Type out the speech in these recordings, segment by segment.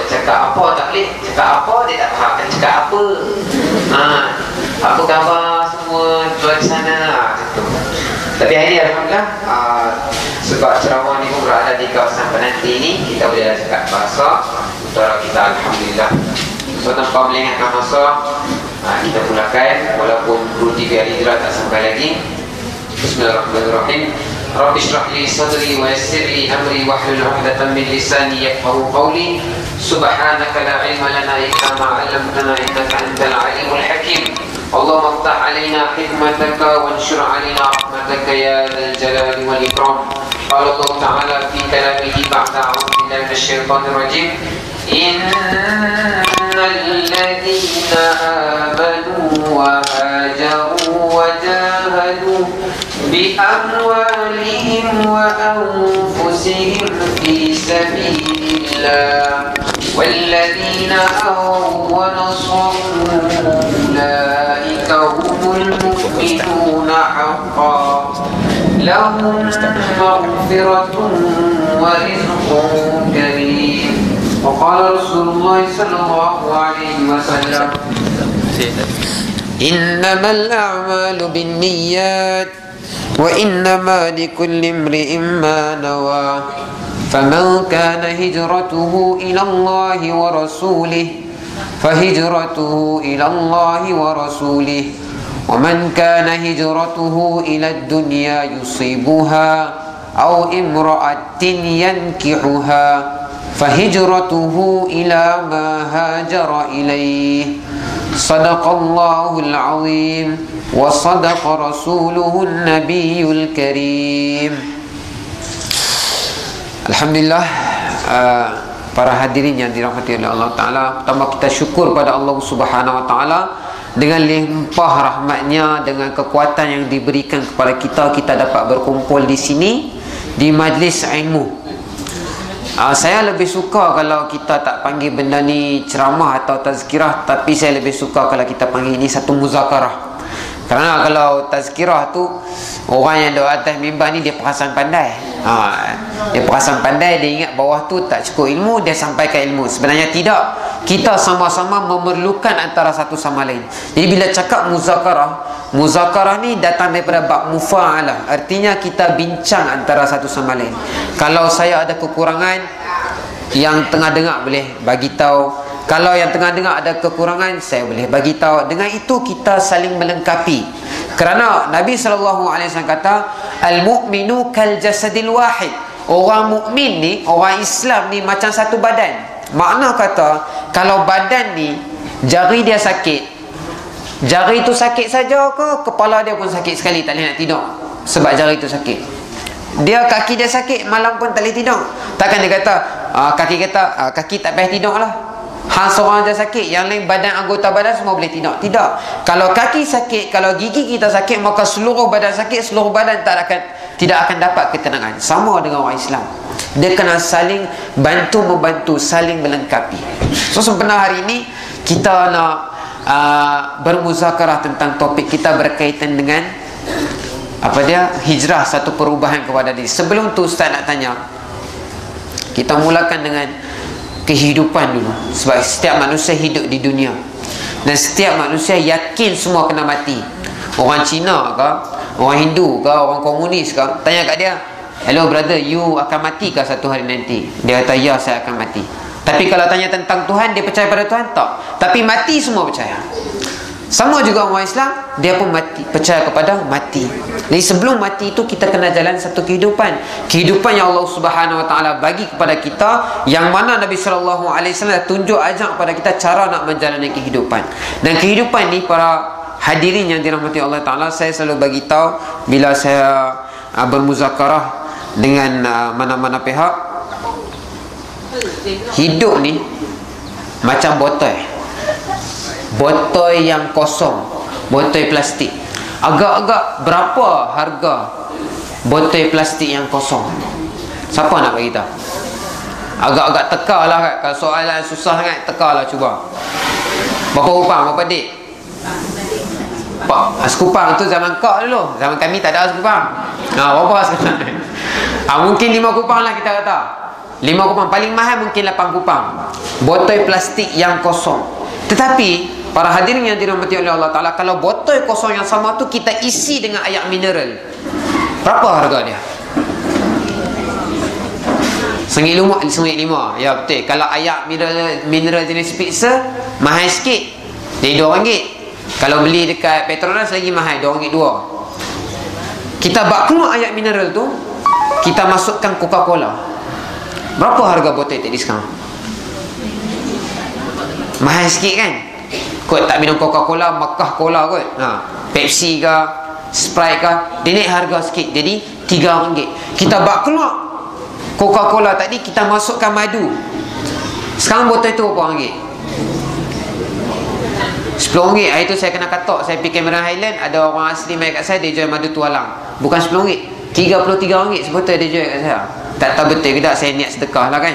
Cakap apa tak boleh, cakap apa dia tak faham, cakap apa. Apa khabar semua tuan di sana, gitu. Tapi hari ni alhamdulillah, sebab ceramah ni pun berada di kawasan penanti ni, kita boleh cakap bahasa utara kita alhamdulillah. So tanpa melengahkan masa, kita mulakan walaupun 23 hari hijrah tak sampai lagi. Bismillahirrahmanirrahim. Rabbi shrah li sadri wa yassir li amri wahlul 'uqdatam min lisani yafqahu qawli. Subhanaka la ilma lana illa ma 'allamtana innaka antal 'alimul hakim. Allahumma iftah 'alaina hikmataka wanshur 'alaina rahmataka ya dzal jalali wal ikram. Qala Allah ta'ala fi kalamihi ba'da a'udzu billahi minasyaitonir rajim. Innal ladzina amanu wa hajaru wa jahadu bi amwalihim wa anfusihim fi sabilillah walladzina awaw wa nasaru ulaika humul mu'minuna haqqan lahum maghfiratun wa rizqun karim. Wa qala Rasulullah sallallahu alaihi wasallam innamal a'malu binniyat wa innama likulli imri'in ma nawa faman kana hijratuhu ila Allah wa rasulih fahijratuhu ila Allah wa rasulih wa man kana hijratuhu ila ad-dunya yusibuha aw imra'atin yankihuha fahijratuhu ila ma hajara ilayhi. Sadaqallahul azim wa sadaqa rasuluhun nabiyul karim. Alhamdulillah, para hadirin yang dirahmati oleh Allah Ta'ala, pertama kita syukur pada Allah Subhanahu Wa Ta'ala dengan limpah rahmatnya, dengan kekuatan yang diberikan kepada kita, kita dapat berkumpul di sini di majlis ilmu. Saya lebih suka kalau kita tak panggil benda ni ceramah atau tazkirah, tapi saya lebih suka kalau kita panggil ini satu muzakarah. Kerana kalau tazkirah tu, orang yang duduk atas mimbar ni dia perasan pandai. Dia perasan pandai, dia ingat bawah tu tak cukup ilmu, dia sampaikan ilmu. Sebenarnya tidak. Kita sama-sama memerlukan antara satu sama lain. Jadi bila cakap muzakarah ni datang daripada bab mufa'alah. Artinya kita bincang antara satu sama lain. Kalau saya ada kekurangan, yang tengah dengar boleh bagi tahu. Kalau yang tengah dengar ada kekurangan, saya boleh bagi tahu. Dengan itu kita saling melengkapi. Kerana Nabi SAW kata, al-mu'minu kal jasadil wahid. Orang mukmin ni, orang Islam ni macam satu badan. Makna kata, kalau badan ni jari dia sakit, jari tu sakit saja ke kepala dia pun sakit sekali, tak boleh nak tidur sebab jari tu sakit. Dia kaki dia sakit, malam pun tak boleh tidur. Takkan dia kata kaki tak payah tidur lah, hang seorang je sakit, yang lain badan, anggota badan semua boleh tidur. Tidak. Kalau kaki sakit, kalau gigi kita sakit, maka seluruh badan sakit, seluruh badan tidak akan dapat ketenangan. Sama dengan orang Islam, dia kena saling bantu-membantu, saling melengkapi. So sebenarnya hari ini kita nak bermuzakarah tentang topik kita berkaitan dengan hijrah, satu perubahan kepada diri. Sebelum tu Ustaz nak tanya, kita mulakan dengan kehidupan dulu. Sebab setiap manusia hidup di dunia, dan setiap manusia yakin semua kena mati. Orang Cina ke, orang Hindu ke, orang komunis ke, tanya kat dia, hello brother, you akan mati ke satu hari nanti? Dia kata, ya, saya akan mati. Tapi kalau tanya tentang Tuhan, dia percaya pada Tuhan? Tak. Tapi mati semua percaya. Sama juga orang Islam, dia pun mati, percaya kepada mati. Jadi sebelum mati itu kita kena jalan satu kehidupan. Kehidupan yang Allah Subhanahu Wa Taala bagi kepada kita, yang mana Nabi Sallallahu Alaihi Wasallam tunjuk ajak kepada kita cara nak menjalani kehidupan. Dan kehidupan ni, para hadirin yang dirahmati Allah Ta'ala, saya selalu bagi tahu bila saya bermuzakarah dengan mana-mana pihak, hidup ni macam botol yang kosong, botol plastik. Agak-agak berapa harga botol plastik yang kosong? Siapa nak bagi tahu? Agak-agak teka lah kan. Kalau soalan susah sangat, teka lah cuba. Berapa rupang, berapa dik? Pak, sekupang tu zaman kau dulu. Zaman kami tak ada sekupang. Berapa sekarang? Mungkin 5 kupang lah kita kata. 5 kupang. Paling mahal mungkin 8 kupang botol plastik yang kosong. Tetapi para hadirin yang dirahmati oleh Allah Ta'ala, kalau botol kosong yang sama tu kita isi dengan air mineral, berapa harga dia? RM1.5. Ya betul. Kalau air mineral jenis Spitzer mahal sikit, jadi RM2. Kalau beli dekat Petronas lagi mahal, RM2.2. Kita bak keluar air mineral tu, kita masukkan Coca-Cola. Berapa harga botol tadi sekarang? Mahal sikit kan? Kot tak minum Coca-Cola, Makkah Cola kot. Pepsi ke, Sprite ke, dia naik harga sikit, jadi RM3. Kita bak keluar Coca-Cola tadi, kita masukkan madu. Sekarang botol itu berapa ringgit? RM10. Hari tu saya kena katok. Saya pergi Cameron Highland, ada orang asli mai kat saya, dia jual madu tualang. Bukan RM10, RM33 sebotol dia jual kat saya. Tak tahu betul ke tak, saya niat sedekah lah kan.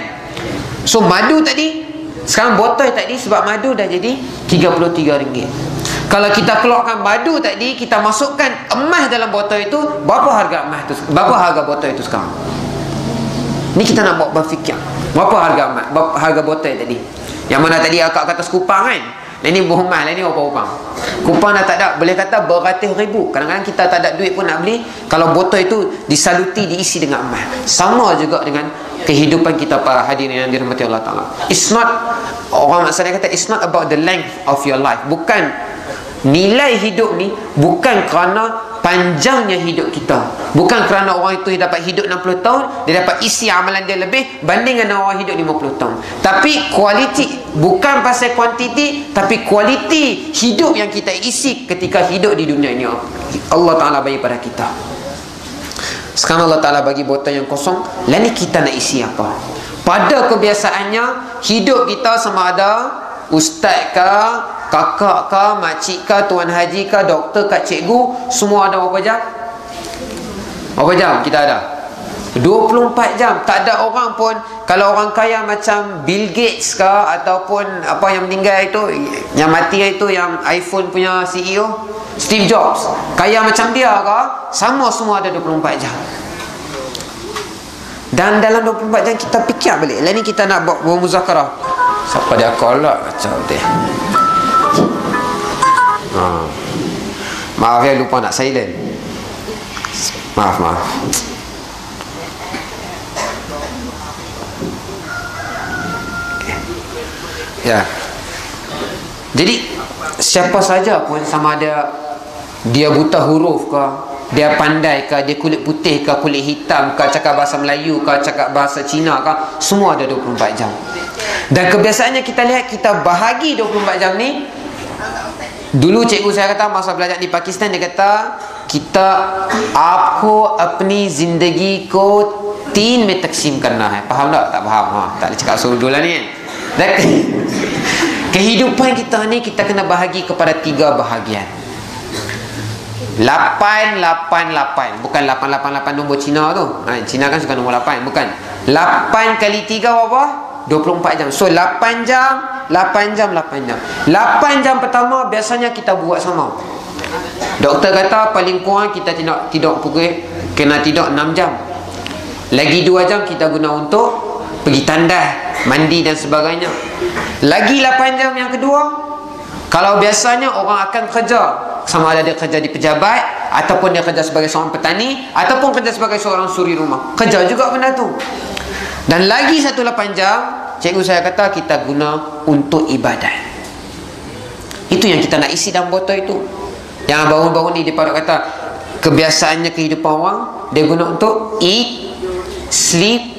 So madu tadi, sekarang botol tadi sebab madu dah jadi RM33. Kalau kita keluarkan madu tadi, kita masukkan emas dalam botol itu, berapa harga emas tu? Berapa harga botol itu sekarang? Ni kita nak buat berfikir. Berapa harga emas? Berapa harga botol tadi? Yang mana tadi akak kata sekupang kan? Dan ni berhumah lah, ni berapa kupang? Kupang dah tak ada, boleh kata beratus ribu. Kadang-kadang kita tak ada duit pun nak beli. Kalau botol itu disaluti, diisi dengan emas. Sama juga dengan kehidupan kita para hadirin yang dirahmati Allah Ta'ala. It's not, orang maksudnya kata, it's not about the length of your life. Bukan nilai hidup ni, bukan kerana panjangnya hidup kita, bukan kerana orang itu dapat hidup 60 tahun, dia dapat isi amalan dia lebih banding dengan orang hidup 50 tahun. Tapi kualiti, bukan pasal kuantiti, tapi kualiti hidup yang kita isi ketika hidup di dunia ini, Allah Ta'ala bagi pada kita. Sekarang Allah Ta'ala bagi botol yang kosong, lain kita nak isi apa? Pada kebiasaannya, hidup kita sama ada ustaz ke, kakak ke, makcik ke, tuan haji ke, doktor ke, cikgu, semua ada berapa jam? Berapa jam kita ada? 24 jam. Tak ada orang pun, kalau orang kaya macam Bill Gates ke, ataupun apa yang meninggal itu, yang mati itu, yang iPhone punya CEO Steve Jobs, kaya macam dia ke, sama semua ada 24 jam. Dan dalam 24 jam kita fikir balik. Lain ni kita nak buat muzakarah. Siapa dia kolak kacau dia. Maaf ya, lupa nak silent. Maaf. Ya. Jadi siapa saja pun, sama ada dia buta huruf ke, dia pandai ke, dia kulit putih ke, kulit hitam ke, cakap bahasa Melayu ke, cakap bahasa Cina ke, semua ada 24 jam. Dan kebiasaannya kita lihat, kita bahagi 24 jam ni. Dulu cikgu saya kata, masa belajar di Pakistan, dia kata, kita आपको अपनी जिंदगी को 3 में तकसीम करना है. Faham tak? Tak faham. Tak boleh cakap suruh lah ni kan. Dan kehidupan kita ni, kita kena bahagi kepada 3 bahagian. 888, bukan 888 nombor Cina tu. Cina kan suka nombor 8, bukan. 8 kali 3 berapa? 24 jam. So 8 jam, 8 jam, 8 jam. 8 jam pertama biasanya kita buat sama. Doktor kata paling kurang kita tidur pukul, kena tidur 6 jam. Lagi 2 jam kita guna untuk pergi tandas, mandi dan sebagainya. Lagi 8 jam yang kedua, kalau biasanya orang akan kerja, sama ada dia kerja di pejabat, ataupun dia kerja sebagai seorang petani, ataupun kerja sebagai seorang suri rumah, kerja juga benda tu. Dan lagi 8 jam, cikgu saya kata kita guna untuk ibadat. Itu yang kita nak isi dalam botol itu. Yang baru-baru ni dia kata kebiasaannya kehidupan orang, dia guna untuk eat, sleep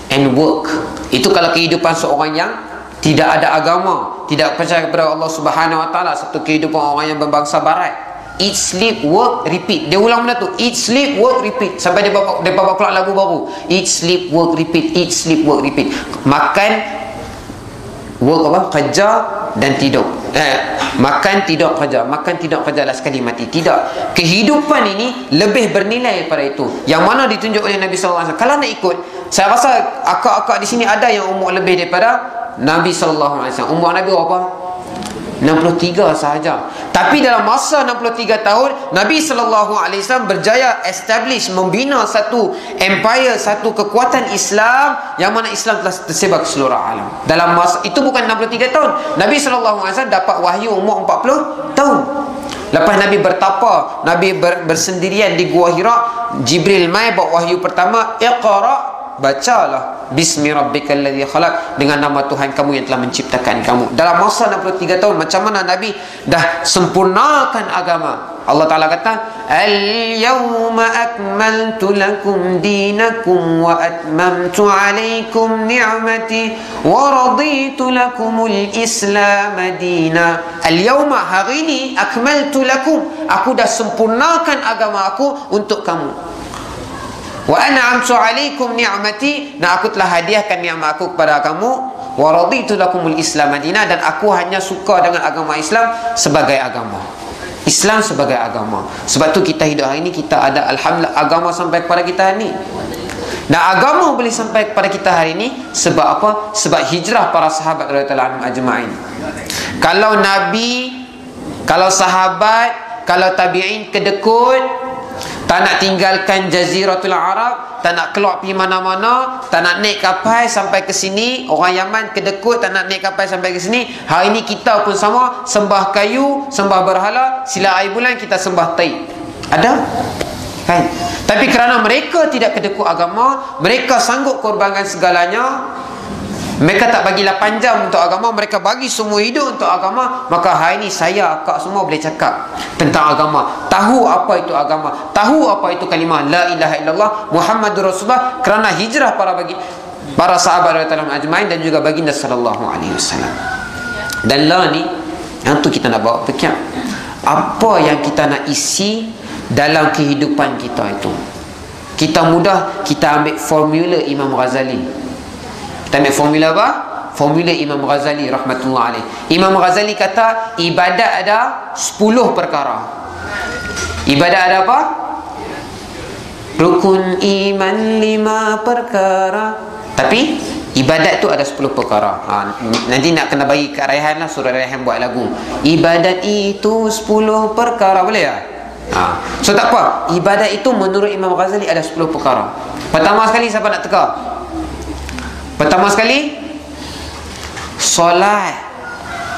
and work. Itu kalau kehidupan seorang yang tidak ada agama, tidak percaya kepada Allah Subhanahu Wa Taala, seperti kehidupan orang yang berbangsa barat. Eat, sleep, work, repeat. Dia ulang benda tu, eat, sleep, work, repeat, sampai dia bawa keluar lagu baru. Eat, sleep, work, repeat. Eat, sleep, work, repeat. Makan, work apa? Kerja dan tidur. Makan, tidur, kerja. Makan, tidur, kerja, last kali mati. Tidak. Kehidupan ini lebih bernilai daripada itu. Yang mana ditunjuk oleh Nabi SAW. Kalau nak ikut, saya rasa akak-akak di sini ada yang umur lebih daripada Nabi SAW. Umur Nabi berapa? 63 sahaja. Tapi dalam masa 63 tahun Nabi SAW berjaya establish, membina satu empire, satu kekuatan Islam, yang mana Islam telah tersebar ke seluruh alam. Dalam masa itu bukan 63 tahun. Nabi SAW dapat wahyu umur 40 tahun. Lepas Nabi bertapa, Nabi bersendirian di Gua Hira, Jibril mai bawa wahyu pertama, Iqra, bacalah bismi rabbikal ladzi khalaq, dengan nama Tuhan kamu yang telah menciptakan kamu. Dalam masa 63 tahun, macam mana Nabi dah sempurnakan agama. Allah Ta'ala kata, al-yawma akmaltu lakum dinakum wa atmamtu alaikum ni'mati wa raditu lakumul islam dina. Al-yawma, hari ini, akmaltu lakum, aku dah sempurnakan agama aku untuk kamu. Wa an'amtu alaikum ni'mati, dan aku telah hadiahkan nikmat aku kepada kamu. Wa raditu lakumul islam madina, dan aku hanya suka dengan agama Islam sebagai agama. Islam sebagai agama. Sebab tu kita hidup hari ini, kita ada alhamdulillah agama sampai kepada kita hari ini. Dan agama boleh sampai kepada kita hari ini sebab apa? Sebab hijrah para sahabat radhiyallahu anhum ajma'in. Kalau Nabi, kalau sahabat, kalau tabi'in kedekut, tak nak tinggalkan Jaziratul Arab, tak nak keluar pergi mana-mana, tak nak naik kapal sampai ke sini. Orang Yaman kedekut, tak nak naik kapal sampai ke sini. Hari ini kita pun sama, sembah kayu, sembah berhala, sila air bulan, kita sembah tai. Ada? Kan? Tapi kerana mereka tidak kedekut agama, mereka sanggup korbankan segalanya, mereka tak bagi 8 jam untuk agama, mereka bagi semua hidup untuk agama. Maka hari ini saya, akak semua boleh cakap tentang agama, tahu apa itu agama, tahu apa itu kalimah la ilaha illallah Muhammadur Rasulullah, kerana hijrah para sahabat radhiyallahu anhum ajmain dan juga baginda sallallahu alaihi wasallam. Dan la ni, yang tu kita nak bawa fikir, apa yang kita nak isi dalam kehidupan kita itu. Kita mudah, kita ambil formula Imam Ghazali. Kita ambil formula apa? Formula Imam Ghazali rahmatullah alaih. Imam Ghazali kata ibadat ada 10 perkara. Ibadat ada apa? Rukun iman 5 perkara. Tapi ibadat tu ada 10 perkara. Nanti nak kena bagi kat Raihan lah, suruh Raihan buat lagu. Ibadat itu 10 perkara, boleh tak? So tak apa. Ibadat itu menurut Imam Ghazali ada 10 perkara. Pertama sekali, siapa nak teka? Pertama sekali, solat.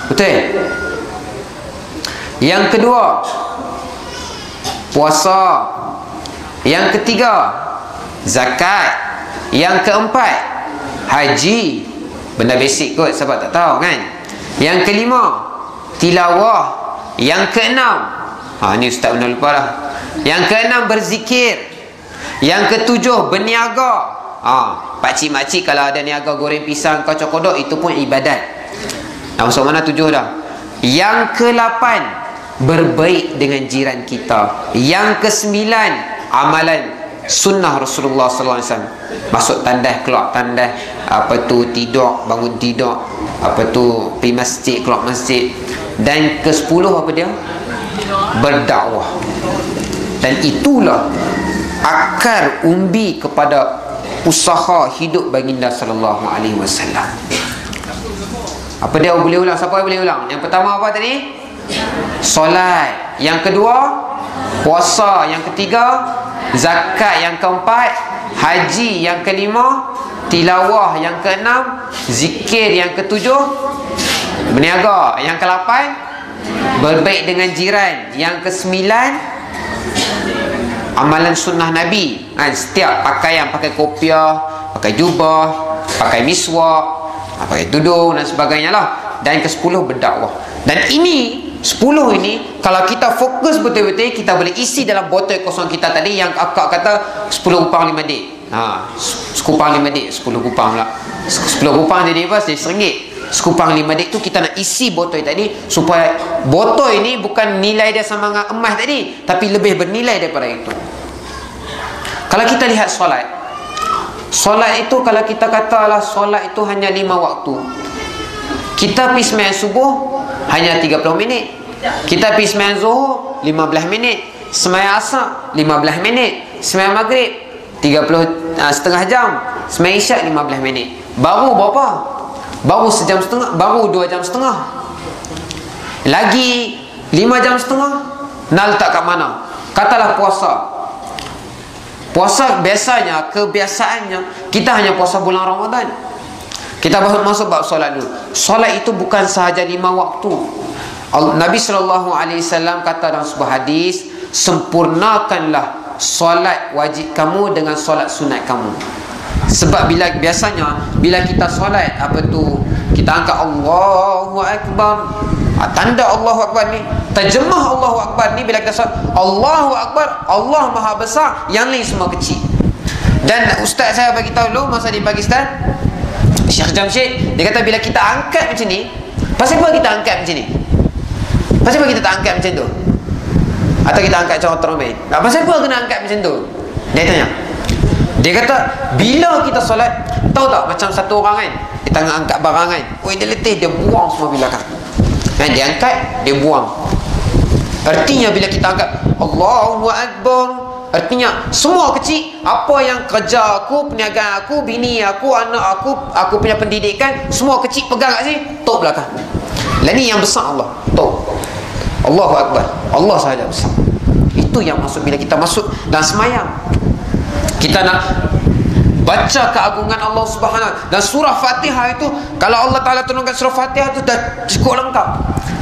Betul? Yang kedua, puasa. Yang ketiga, zakat. Yang keempat, haji. Benda basic kot, sebab tak tahu kan. Yang kelima, tilawah. Yang keenam, ni ustaz benar lupa lah. Yang keenam, berzikir. Yang ketujuh, berniaga. Pakcik-makcik kalau ada niaga goreng pisang, kacau kodok, itu pun ibadat. Masuk mana 7 dah. Yang ke-8, berbaik dengan jiran kita. Yang ke-9, amalan sunnah Rasulullah sallallahu alaihi wasallam. Masuk tandas, keluar tandas, apa tu tidur, bangun tidur, apa tu pergi masjid, keluar masjid. Dan ke-10 apa dia? Berdakwah. Dan itulah akar umbi kepada usaha hidup baginda sallallahu alaihi wasallam. Apa dia boleh ulang? Siapa boleh ulang? Yang pertama apa tadi? Solat. Yang kedua, puasa. Yang ketiga, zakat. Yang keempat, haji. Yang kelima, tilawah. Yang keenam, zikir. Yang ketujuh, berniaga. Yang ke-8, berbaik dengan jiran. Yang ke-9, amalan sunnah Nabi. Setiap pakaian, pakai kopiah, pakai jubah, pakai miswak, pakai tudung dan sebagainya lah. Dan ke-10, berdakwah. Dan ini 10 ini, kalau kita fokus betul-betul, kita boleh isi dalam botol kosong kita tadi, yang akak kata 10 kupang 5 dik. 10 kupang 5 dik, 10 kupang pula. 10 kupang jadi apa? Jadi RM1. Sekupang 5 dik tu kita nak isi botol tadi, supaya botol ini bukan nilai dia sama dengan emas tadi, tapi lebih bernilai daripada itu. Kalau kita lihat solat, solat itu kalau kita katalah solat itu hanya 5 waktu. Kita pergi sembahyang subuh hanya 30 minit. Kita pergi sembahyang zuhur 15 minit. Sembahyang asar 15 minit. Sembahyang maghrib 30 setengah jam. Sembahyang isyak 15 minit. Baru berapa? Baru sejam setengah, baru 2 jam setengah. Lagi 5 jam setengah, nak letak kat mana? Katalah puasa. Puasa biasanya, kebiasaannya kita hanya puasa bulan Ramadan. Kita masuk bab solat dulu. Solat itu bukan sahaja 5 waktu. Nabi SAW kata dalam sebuah hadis, sempurnakanlah solat wajib kamu dengan solat sunat kamu. Sebab biasanya bila kita solat, kita angkat Allahu Akbar, tanda Allahu Akbar ni, terjemah Allahu Akbar ni, bila kita solat Allahu Akbar, Allah Maha Besar, yang lain semua kecil. Dan ustaz saya bagi tahu dulu masa di Pakistan, Syekh Jamshid, dia kata bila kita angkat macam ni, pasal apa kita angkat macam ni? Pasal apa kita tak angkat macam tu? Atau kita angkat macam orang main? Pasal apa kena angkat macam tu? Dia tanya. Dia kata, bila kita solat, tahu tak macam satu orang kan, dia tengah angkat barang kan, dia letih, dia buang semua belakang. Dia angkat, dia buang. Artinya bila kita angkat Allahu Akbar, artinya semua kecil, apa yang kerja aku, perniagaan aku, bini aku, anak aku punya pendidikan, semua kecil pegang kat sini, tok belakang. Lah ni yang besar Allah, tok. Allahu Akbar, Allah sahaja besar. Itu yang masuk bila kita masuk dalam semayang. Kita nak baca keagungan Allah Subhanahu. Dan surah Fatihah itu, kalau Allah Ta'ala turunkan surah Fatihah itu dah cukup lengkap.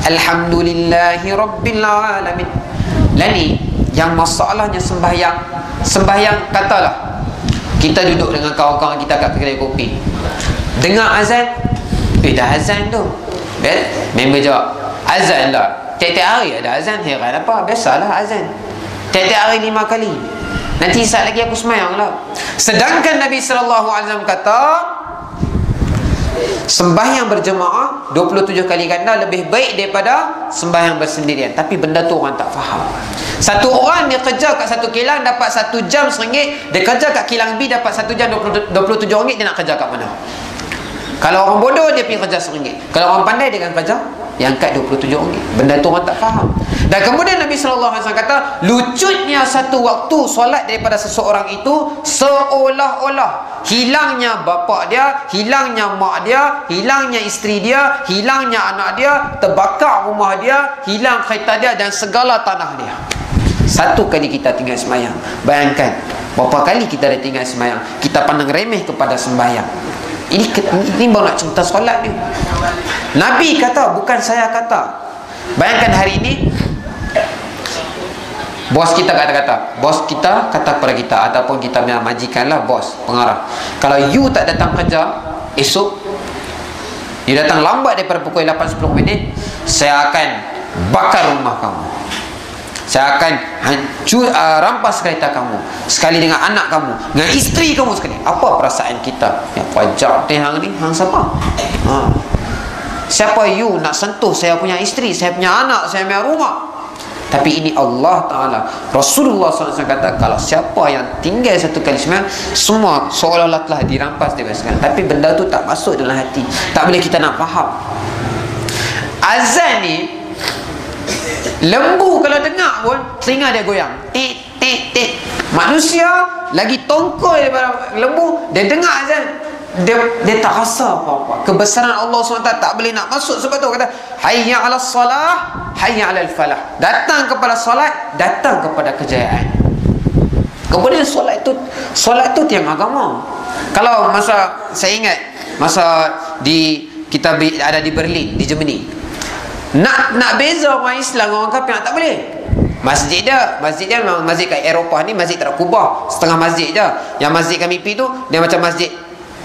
Alhamdulillahi Rabbil Alamin. Lani yang masalahnya sembahyang katalah kita duduk dengan kawan-kawan kita kat kedai kopi, dengar azan, dah azan tu, member jawab azan dah, tiap-tiap hari ada azan. Heran apa, biasalah azan tiap-tiap hari 5 kali. Nanti saat lagi aku semayang lah. Sedangkan Nabi SAW kata, sembahyang berjemaah 27 kali ganda lebih baik daripada sembahyang bersendirian. Tapi benda tu orang tak faham. Satu orang dia kerja kat satu kilang dapat 1 jam RM1, dia kerja kat kilang B dapat 1 jam RM27, dia nak kerja kat mana? Kalau orang bodoh dia pergi kerja RM1. Kalau orang pandai dia akan kerja yang kat RM27. Benda tu orang tak faham. Dan kemudian Nabi SAW kata, lucunya satu waktu solat daripada seseorang itu seolah-olah hilangnya bapa dia, hilangnya mak dia, hilangnya isteri dia, hilangnya anak dia, terbakar rumah dia, hilang kereta dia dan segala tanah dia. Satu kali kita tinggal sembahyang. Bayangkan berapa kali kita dah tinggal sembahyang, kita pandang remeh kepada sembahyang. Ini baru nak cerita solat ni. Nabi kata, bukan saya kata. Bayangkan hari ini bos kita kata kepada kita, ataupun kita punya majikan lah, bos, pengarah, kalau you tak datang kerja esok, you datang lambat daripada pukul 8-10 minit, saya akan bakar rumah kamu, saya akan hancur, rampas kereta kamu, sekali dengan anak kamu, dengan isteri kamu sekali. Apa perasaan kita? Ya pajak deh hang ni, hang siapa? Siapa you nak sentuh saya punya isteri, saya punya anak, saya punya rumah? Tapi ini Allah Ta'ala, Rasulullah SAW kata, kalau siapa yang tinggal satu kali sembahyang, semua seolah-olah telah dirampas daripada sekarang. Tapi benda tu tak masuk dalam hati, tak boleh kita nak faham. Azan ni, lembu kalau dengar pun telinga dia goyang, tik tik tik. Manusia lagi tongkol daripada lembu, dia dengar azan, dia tak rasa apa-apa. Kebesaran Allah SWT tak boleh nak masuk. Sebab tu kata, hayya 'alas salah, hayya 'alal falah. Datang kepada solat, datang kepada kejayaan. Kemudian solat tu tiang agama. Kalau masa saya ingat masa kita ada di Berlin, di Germany, nak beza orang Islam dengan orang kafir tak boleh. Masjid dia memang masjid kat Eropah ni, masjid tak ada kubah, setengah masjid je. Yang masjid kami pergi tu dia macam masjid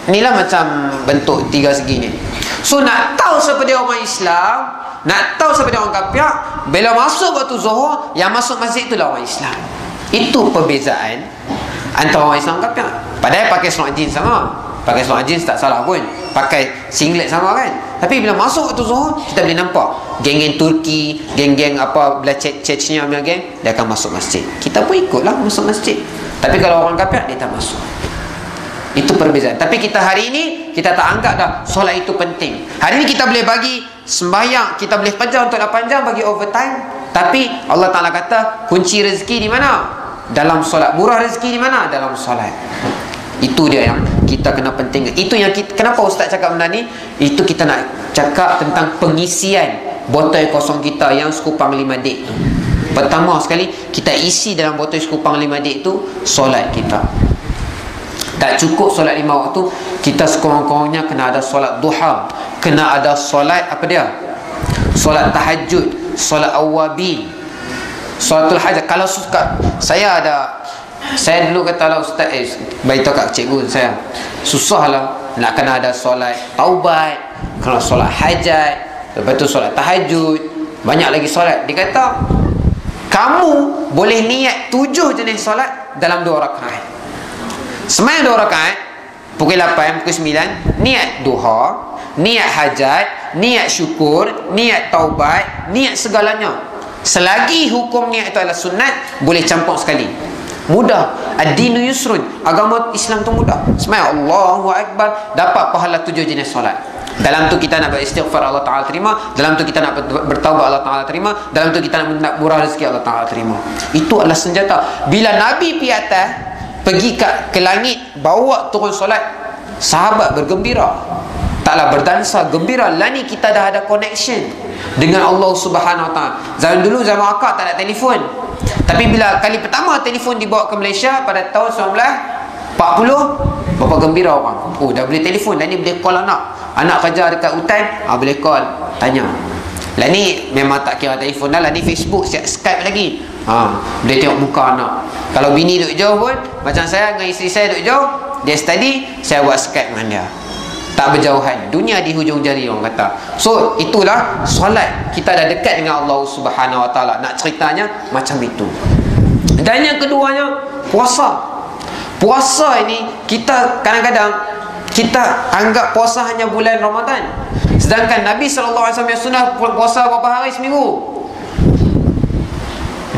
inilah, macam bentuk 3 segi ni. So nak tahu siapa dia orang Islam, nak tahu siapa dia orang kafir, bila masuk waktu Zuhur, yang masuk masjid itulah orang Islam. Itu perbezaan antara orang Islam dan kafir. Padahal pakai seluar jeans sama, pakai seluar jeans tak salah pun, pakai singlet sama kan. Tapi bila masuk waktu Zuhur, kita boleh nampak geng-geng Turki, geng-geng apa belah Chechnya punya geng, dia akan masuk masjid. Kita pun ikutlah masuk masjid. Tapi kalau orang kafir, dia tak masuk. Itu perbezaan. Tapi kita hari ini, kita tak anggap dah solat itu penting. Hari ini kita boleh bagi sembahyang, kita boleh kerja untuk 8 jam bagi overtime. Tapi Allah Ta'ala kata, kunci rezeki di mana? Dalam solat. Murah rezeki di mana? Dalam solat. Itu dia yang kita kena penting. Itu yang kenapa Ustaz cakap benda ni? Itu kita nak cakap tentang pengisian botol kosong kita yang sekupang 5 dik tu. Pertama sekali, kita isi dalam botol sekupang 5 dik tu solat kita. Tak cukup solat 5 waktu, kita sekurang-kurangnya kena ada solat duha, kena ada solat apa dia? Solat tahajud, solat awabin, solatul hajat. Kalau suka, saya dulu kata lah ustaz, beritahu kat cikgu saya, susahlah nak kena ada solat taubat, kena solat hajat, lepas tu solat tahajud, banyak lagi solat. Dia kata kamu boleh niat 7 jenis solat dalam 2 rakaat. Semayang 2 rakaat, pukul 8, pukul 9, niat duha, niat hajat, niat syukur, niat taubat, niat segalanya. Selagi hukum niat itu adalah sunat, boleh campur sekali. Mudah. Ad-dinu yusrun. Agama Islam tu mudah. Semayang Allahu Akbar, dapat pahala 7 jenis solat. Dalam tu kita nak beristighfar, Allah Ta'ala terima. Dalam tu kita nak bertaubat, Allah Ta'ala terima. Dalam tu kita nak murah rezeki, Allah Ta'ala terima. Itu adalah senjata. Bila Nabi pergi atas, pergi ke langit, bawa turun solat, sahabat bergembira, taklah berdansa gembira. Lah ni kita dah ada connection dengan Allah Subhanahu Wa Ta'ala. Zaman dulu, zaman akak tak ada telefon, tapi bila kali pertama telefon dibawa ke Malaysia pada tahun 1940, bapa gembira orang. Oh, dah boleh telefon. Lah ni boleh call anak kerja dekat hutan, boleh call, tanya. Lah ni memang tak kira telefon dah. Lah ni Facebook, Skype lagi. Boleh tengok muka anak. Kalau bini duduk jauh pun, macam saya dengan isteri saya duduk jauh, dia study, saya buat Skype dengan dia. Tak berjauhan. Dunia di hujung jari, orang kata. So itulah solat. Kita dah dekat dengan Allah Subhanahu Wa Ta'ala. Nak ceritanya macam itu. Dan yang keduanya, puasa. Puasa ini, kita kadang-kadang kita anggap puasa hanya bulan Ramadan, sedangkan Nabi SAW yang sunnah puasa berapa hari seminggu?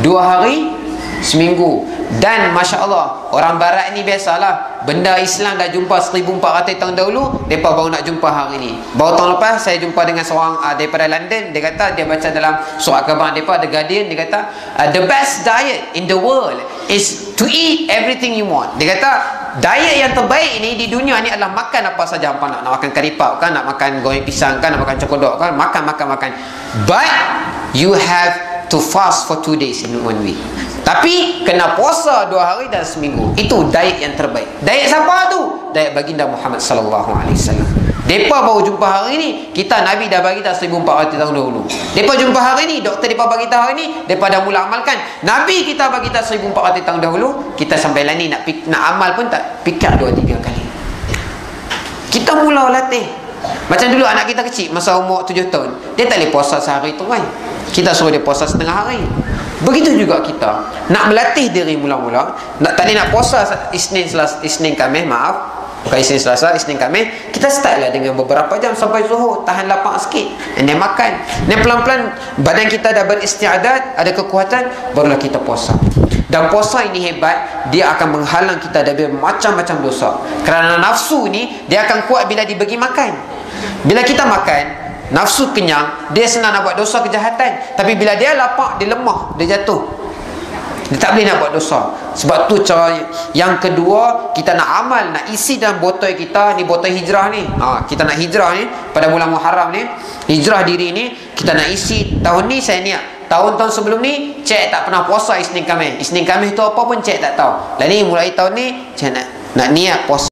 2 hari seminggu. Dan Masya Allah, orang barat ni biasalah, benda Islam dah jumpa 1400 tahun dahulu, mereka baru nak jumpa hari ni. Baru tahun lepas saya jumpa dengan seorang daripada London. Dia kata, dia baca dalam surat khabar mereka, The Guardian, dia kata the best diet in the world is to eat everything you want. Dia kata diet yang terbaik ni di dunia ni adalah makan apa saja hampa nak. Nak makan karipap kan, nak makan goreng pisang kan, nak makan cokodok kan, makan. But you have to fast for 2 days in 1 week. Tapi kena puasa 2 hari dan seminggu. Itu diet yang terbaik. Diet siapa tu? Diet baginda Muhammad sallallahu alaihi wasallam. Depa baru jumpa hari ni, kita Nabi dah bagi dah 1400 tahun dahulu. Depa jumpa hari ni, doktor depa bagi tahu hari ni, depa dah mula amalkan. Nabi kita bagi tahu 1400 tahun dahulu, kita sampai lah ni nak amal pun tak fikir 2-3 kali. Kita mula latih. Macam dulu anak kita kecil, masa umur 7 tahun, dia tak boleh puasa sehari tu kan. Kita suruh dia puasa setengah hari. Begitu juga kita nak melatih diri mula-mula. Tak boleh nak puasa Isnin Khamis, bukan Isnin Selasa, Isnin Khamis. Kita startlah dengan beberapa jam sampai zuhur, tahan lapar sikit, dan makan. Dan pelan-pelan badan kita dah beristiadat, ada kekuatan, barulah kita puasa. Dan puasa ini hebat, dia akan menghalang kita dari macam-macam dosa. Kerana nafsu ni dia akan kuat bila dibagi makan. Bila kita makan, nafsu kenyang, dia senang nak buat dosa kejahatan. Tapi bila dia lapar, dia lemah, dia jatuh, dia tak boleh nak buat dosa. Sebab tu cara yang kedua, kita nak amal, nak isi dalam botol kita ni, botol hijrah ni. Kita nak hijrah ni pada bulan Muharram ni, hijrah diri ni, kita nak isi. Tahun ni saya niat, tahun-tahun sebelum ni cik tak pernah puasa Isnin Khamis. Isnin Khamis tu apa pun cik tak tahu. Lah ni mulai tahun ni cik nak niat puasa